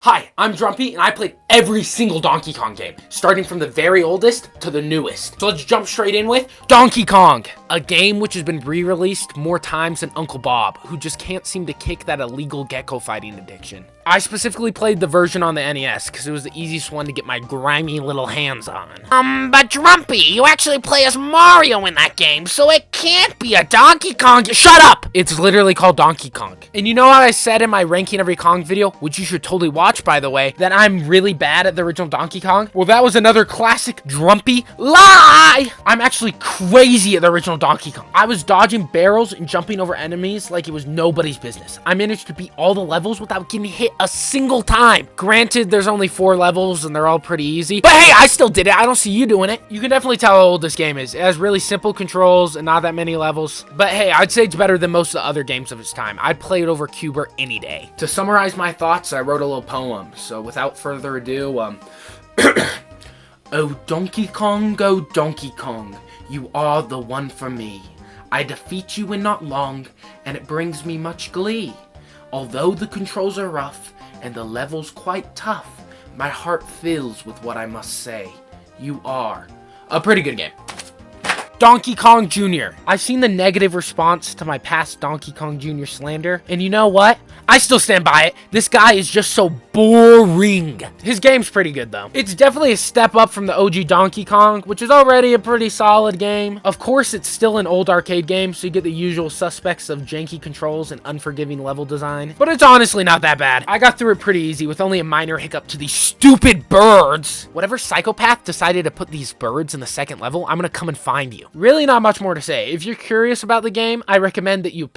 Hi, I'm Drumpy, and I played every single Donkey Kong game, starting from the very oldest to the newest. So let's jump straight in with Donkey Kong, a game which has been re-released more times than Uncle Bob, who just can't seem to kick that illegal gecko fighting addiction. I specifically played the version on the NES because it was the easiest one to get my grimy little hands on. But Drumpy, you actually play as Mario in that game, so it can't be a Donkey Kong. Shut up! It's literally called Donkey Kong. And you know how I said in my ranking every Kong video, which you should totally watch by the way, that I'm really bad at the original Donkey Kong? Well, that was another classic Drumpy lie! I'm actually crazy at the original Donkey Kong. I was dodging barrels and jumping over enemies like it was nobody's business. I managed to beat all the levels without getting hit a single time. Granted, there's only 4 levels and they're all pretty easy, but hey, I still did it. I don't see you doing it. You can definitely tell how old this game is. It has really simple controls and not that many levels, but hey, I'd say it's better than most of the other games of its time. I'd play it over Cuber any day. To summarize my thoughts, I wrote a little poem, so without further ado, Oh Donkey Kong, you are the one for me. I defeat you in not long, and it brings me much glee. Although the controls are rough, and the levels quite tough, my heart fills with what I must say. You are a pretty good game. Donkey Kong Jr. I've seen the negative response to my past Donkey Kong Jr. slander, and you know what? I still stand by it. This guy is just so boring. His game's pretty good though. It's definitely a step up from the OG Donkey Kong, which is already a pretty solid game. Of course, it's still an old arcade game, so you get the usual suspects of janky controls and unforgiving level design, but it's honestly not that bad. I got through it pretty easy with only a minor hiccup to these stupid birds. Whatever psychopath decided to put these birds in the second level, I'm gonna come and find you. Really not much more to say. If you're curious about the game, I recommend that you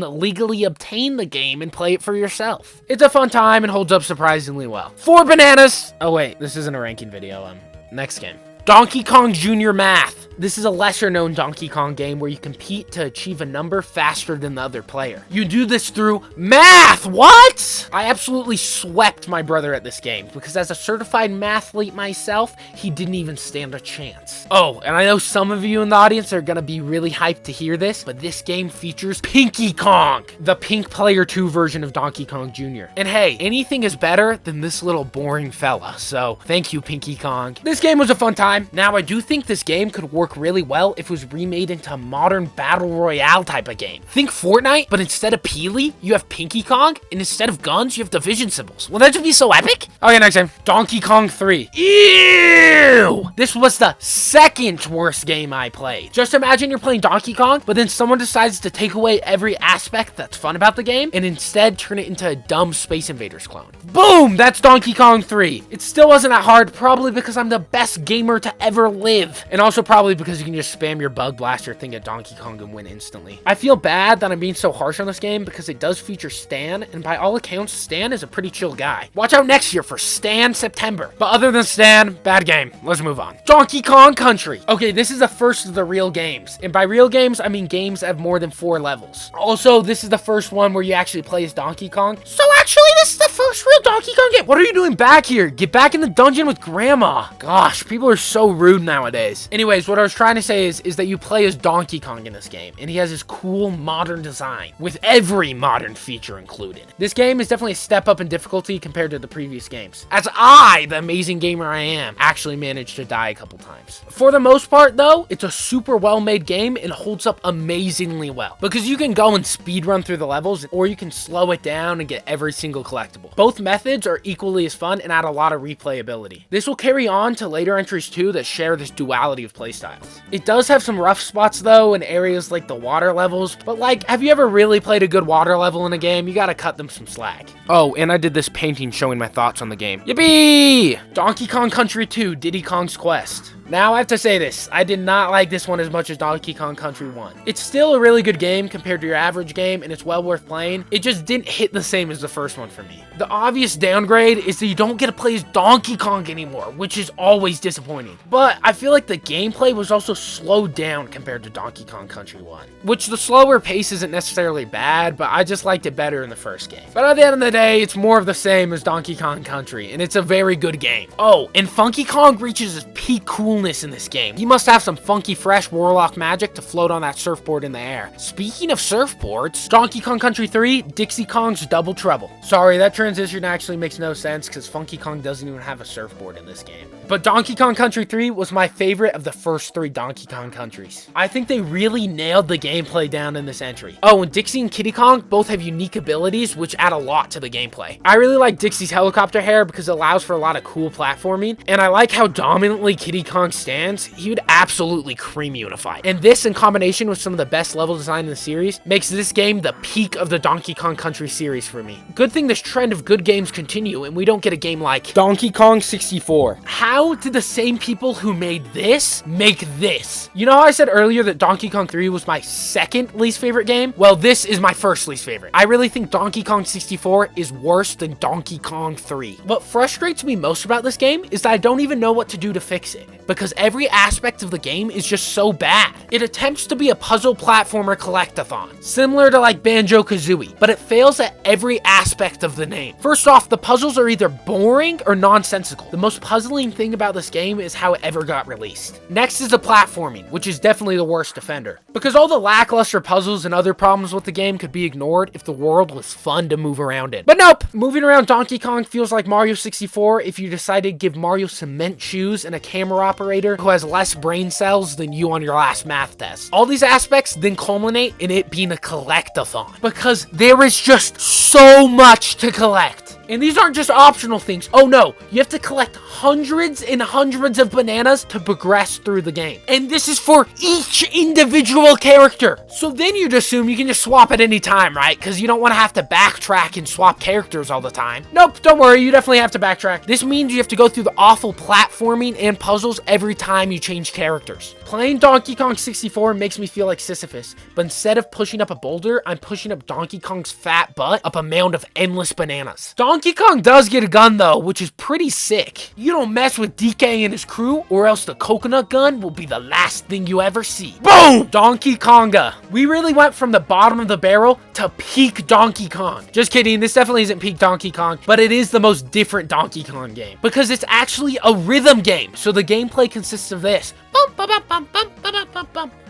legally obtain the game and play it for yourself. It's a fun time and holds up surprisingly well. 4 bananas! Oh wait, this isn't a ranking video. Next game. Donkey Kong Jr. Math. This is a lesser known Donkey Kong game where you compete to achieve a number faster than the other player. You do this through math. What? I absolutely swept my brother at this game because as a certified mathlete myself, he didn't even stand a chance. Oh, and I know some of you in the audience are gonna be really hyped to hear this, but this game features Pinky Kong, the Pink Player 2 version of Donkey Kong Jr. And hey, anything is better than this little boring fella, so thank you, Pinky Kong. This game was a fun time. Now, I do think this game could work really well if it was remade into a modern battle royale type of game. Think Fortnite, but instead of Peely, you have Pinky Kong, and instead of guns, you have division symbols. Will that just be so epic? Okay, next game. Donkey Kong 3. Ew! This was the second worst game I played. Just imagine you're playing Donkey Kong, but then someone decides to take away every aspect that's fun about the game, and instead turn it into a dumb Space Invaders clone. Boom! That's Donkey Kong 3. It still wasn't that hard, probably because I'm the best gamer to ever live, and also probably because you can just spam your bug blaster thing at Donkey Kong and win instantly. I feel bad that I'm being so harsh on this game because it does feature Stan, and by all accounts, Stan is a pretty chill guy. Watch out next year for Stan September. But other than Stan, bad game. Let's move on. Donkey Kong Country. Okay, this is the first of the real games, and by real games, I mean games that have more than 4 levels. Also, this is the first one where you actually play as Donkey Kong. So actually, this is the first real Donkey Kong game. What are you doing back here? Get back in the dungeon with Grandma. Gosh, people are so rude nowadays. Anyways, what I was trying to say is that you play as Donkey Kong in this game, and he has this cool modern design with every modern feature included. This game is definitely a step up in difficulty compared to the previous games, as I, the amazing gamer I am, actually managed to die a couple times. For the most part though, it's a super well made game and holds up amazingly well, because you can go and speed run through the levels, or you can slow it down and get every single collectible. Both methods are equally as fun and add a lot of replayability. This will carry on to later entries too that share this duality of playstyles. It does have some rough spots though in areas like the water levels, but like, have you ever really played a good water level in a game? You gotta cut them some slack. Oh, and I did this painting showing my thoughts on the game. Yippee! Donkey Kong Country 2, Diddy Kong's Quest. Now, I have to say this, I did not like this one as much as Donkey Kong Country 1. It's still a really good game compared to your average game, and it's well worth playing. It just didn't hit the same as the first one for me. The obvious downgrade is that you don't get to play as Donkey Kong anymore, which is always disappointing. But I feel like the gameplay was also slowed down compared to Donkey Kong Country 1. Which the slower pace isn't necessarily bad, but I just liked it better in the first game. But at the end of the day, it's more of the same as Donkey Kong Country, and it's a very good game. Oh, and Funky Kong reaches its peak cool coolness in this game. He must have some funky fresh warlock magic to float on that surfboard in the air. Speaking of surfboards, Donkey Kong Country 3, Dixie Kong's Double Trouble. Sorry, that transition actually makes no sense because Funky Kong doesn't even have a surfboard in this game. But Donkey Kong Country 3 was my favorite of the first 3 Donkey Kong countries. I think they really nailed the gameplay down in this entry. Oh, and Dixie and Kiddy Kong both have unique abilities which add a lot to the gameplay. I really like Dixie's helicopter hair because it allows for a lot of cool platforming, and I like how dominantly Kiddy Kong stands. He would absolutely cream you in a fight. And this, in combination with some of the best level design in the series, makes this game the peak of the Donkey Kong Country series for me. Good thing this trend of good games continue and we don't get a game like Donkey Kong 64. How did the same people who made this make this? You know how I said earlier that Donkey Kong 3 was my second least favorite game? Well, this is my first least favorite. I really think Donkey Kong 64 is worse than Donkey Kong 3. What frustrates me most about this game is that I don't even know what to do to fix it, because every aspect of the game is just so bad. It attempts to be a puzzle platformer collectathon, similar to like Banjo-Kazooie, but it fails at every aspect of the name. First off, the puzzles are either boring or nonsensical. The most puzzling thing about this game is how it ever got released. Next is the platforming, which is definitely the worst offender, because all the lackluster puzzles and other problems with the game could be ignored if the world was fun to move around in. But nope, moving around Donkey Kong feels like Mario 64 if you decided to give Mario cement shoes and a camera operator who has less brain cells than you on your last math test. All these aspects then culminate in it being a collectathon, because there is just so much to collect. And these aren't just optional things. Oh no, you have to collect hundreds and hundreds of bananas to progress through the game. And this is for each individual character. So then you'd assume you can just swap at any time, right? Because you don't want to have to backtrack and swap characters all the time. Nope, don't worry, you definitely have to backtrack. This means you have to go through the awful platforming and puzzles every time you change characters. Playing Donkey Kong 64 makes me feel like Sisyphus, but instead of pushing up a boulder, I'm pushing up Donkey Kong's fat butt up a mound of endless bananas. Donkey Kong does get a gun though, which is pretty sick. You don't mess with DK and his crew, or else the coconut gun will be the last thing you ever see. Boom! Donkey Konga. We really went from the bottom of the barrel to peak Donkey Kong. Just kidding, this definitely isn't peak Donkey Kong, but it is the most different Donkey Kong game, because it's actually a rhythm game, so the gameplay consists of this.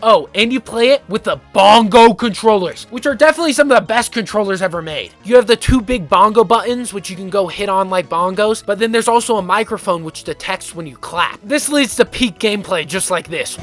Oh, and you play it with the bongo controllers, which are definitely some of the best controllers ever made. You have the 2 big bongo buttons, which you can go hit on like bongos, but then there's also a microphone which detects when you clap. This leads to peak gameplay just like this.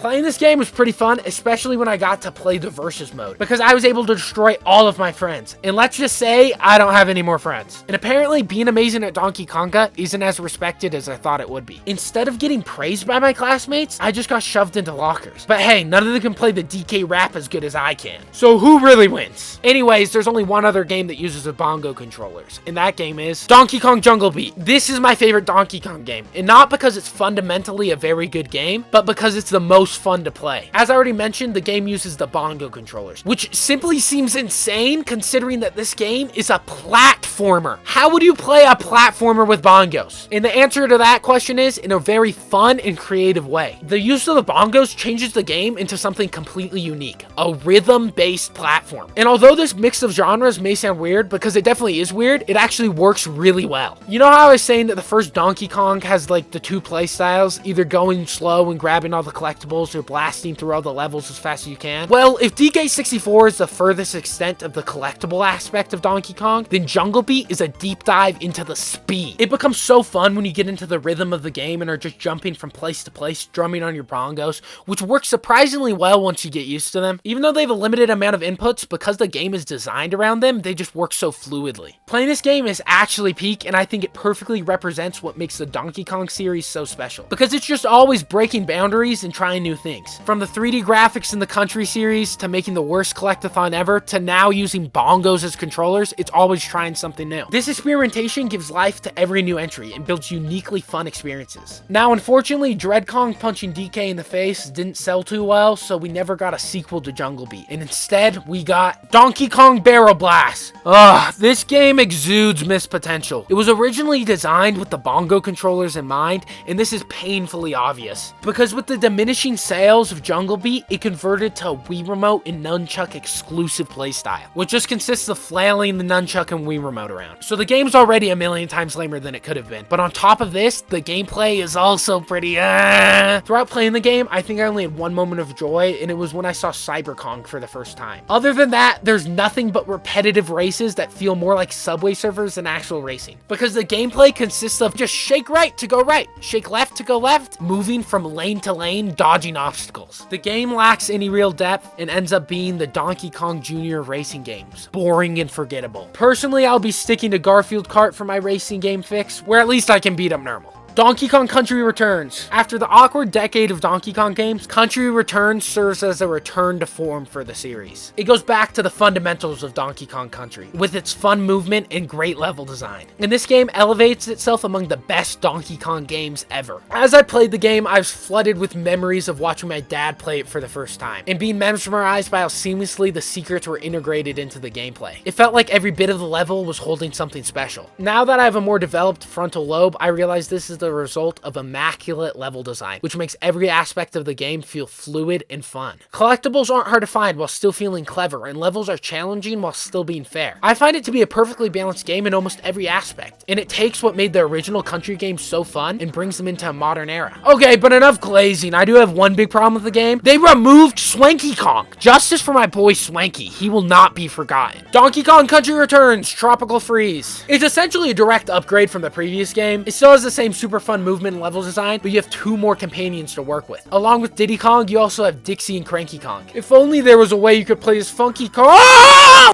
Playing this game was pretty fun, especially when I got to play the versus mode, because I was able to destroy all of my friends. And let's just say, I don't have any more friends. And apparently, being amazing at Donkey Konga isn't as respected as I thought it would be. Instead of getting praised by my classmates, I just got shoved into lockers. But hey, none of them can play the DK rap as good as I can. So who really wins? Anyways, there's only one other game that uses the bongo controllers, and that game is Donkey Kong Junglebeat. This is my favorite Donkey Kong game, and not because it's fundamentally a very good game, but because it's the most fun to play. As I already mentioned, the game uses the bongo controllers, which simply seems insane considering that this game is a platformer. How would you play a platformer with bongos? And the answer to that question is in a very fun and creative way. The use of the bongos changes the game into something completely unique, a rhythm-based platform. And although this mix of genres may sound weird, because it definitely is weird, it actually works really well. You know how I was saying that the first Donkey Kong has like the 2 play styles, either going slow and grabbing all the collectibles, or blasting through all the levels as fast as you can? Well, if DK64 is the furthest extent of the collectible aspect of Donkey Kong, then Junglebeat is a deep dive into the speed. It becomes so fun when you get into the rhythm of the game and are just jumping from place to place, drumming on your bongos, which works surprisingly well once you get used to them. Even though they have a limited amount of inputs, because the game is designed around them, they just work so fluidly. Playing this game is actually peak, and I think it perfectly represents what makes the Donkey Kong series so special, because it's just always breaking boundaries and trying new new things. From the 3D graphics in the Country series, to making the worst collectathon ever, to now using bongos as controllers, it's always trying something new. This experimentation gives life to every new entry and builds uniquely fun experiences. Now, unfortunately, Dread Kong punching DK in the face didn't sell too well, so we never got a sequel to Junglebeat, and instead, we got Donkey Kong Barrel Blast. Ugh, this game exudes missed potential. It was originally designed with the bongo controllers in mind, and this is painfully obvious. Because with the diminishing sales of Junglebeat, it converted to a Wii Remote and Nunchuck exclusive playstyle, which just consists of flailing the Nunchuck and Wii Remote around. So the game's already a million times lamer than it could have been. But on top of this, the gameplay is also pretty Throughout playing the game, I think I only had one moment of joy, and it was when I saw Cyber Kong for the first time. Other than that, there's nothing but repetitive races that feel more like Subway Surfers than actual racing. Because the gameplay consists of just shake right to go right, shake left to go left, moving from lane to lane, dodging obstacles. The game lacks any real depth and ends up being the Donkey Kong Jr. racing games. Boring and forgettable. Personally, I'll be sticking to Garfield Kart for my racing game fix, where at least I can beat up normal. Donkey Kong Country returns. After the awkward decade of Donkey Kong games, Country Returns serves as a return to form for the series. It goes back to the fundamentals of Donkey Kong Country, with its fun movement and great level design. And this game elevates itself among the best Donkey Kong games ever. As I played the game, I was flooded with memories of watching my dad play it for the first time, and being mesmerized by how seamlessly the secrets were integrated into the gameplay. It felt like every bit of the level was holding something special. Now that I have a more developed frontal lobe, I realize this is the result of immaculate level design, which makes every aspect of the game feel fluid and fun. Collectibles aren't hard to find while still feeling clever, and levels are challenging while still being fair. I find it to be a perfectly balanced game in almost every aspect, and it takes what made the original Country games so fun and brings them into a modern era. Okay, but enough glazing. I do have one big problem with the game. They removed Swanky Kong. Justice for my boy Swanky. He will not be forgotten. Donkey Kong Country Returns, Tropical Freeze. It's essentially a direct upgrade from the previous game. It still has the same super fun movement and level design, but you have 2 more companions to work with. Along with Diddy Kong, you also have Dixie and Cranky Kong. If only there was a way you could play as Funky Kong.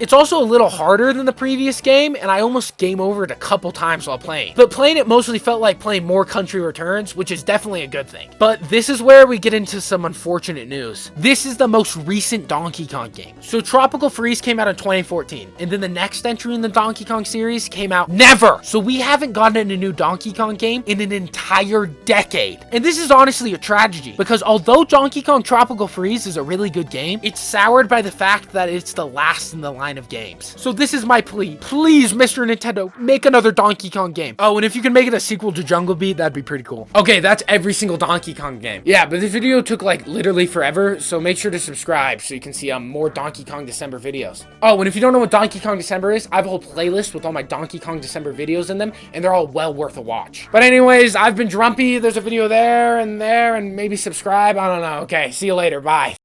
It's also a little harder than the previous game, and I almost game overed a couple times while playing. But playing it mostly felt like playing more Country Returns, which is definitely a good thing. But this is where we get into some unfortunate news. This is the most recent Donkey Kong game. So Tropical Freeze came out in 2014, and then the next entry in the Donkey Kong series came out never. So we haven't gotten a new Donkey Kong game in an entire decade. And this is honestly a tragedy, because although Donkey Kong Tropical Freeze is a really good game, it's soured by the fact that it's the last in the line of games. So this is my plea. Please, Mr. Nintendo, make another Donkey Kong game. Oh, and if you can make it a sequel to Junglebeat, that'd be pretty cool. Okay, that's every single Donkey Kong game. Yeah, but this video took like literally forever, so make sure to subscribe so you can see more Donkey Kong December videos. Oh, and if you don't know what Donkey Kong December is, I have a whole playlist with all my Donkey Kong December videos in them, and they're all well worth a watch. But anyways, I've been Drumpy. There's a video there, and maybe subscribe. I don't know. Okay, see you later. Bye.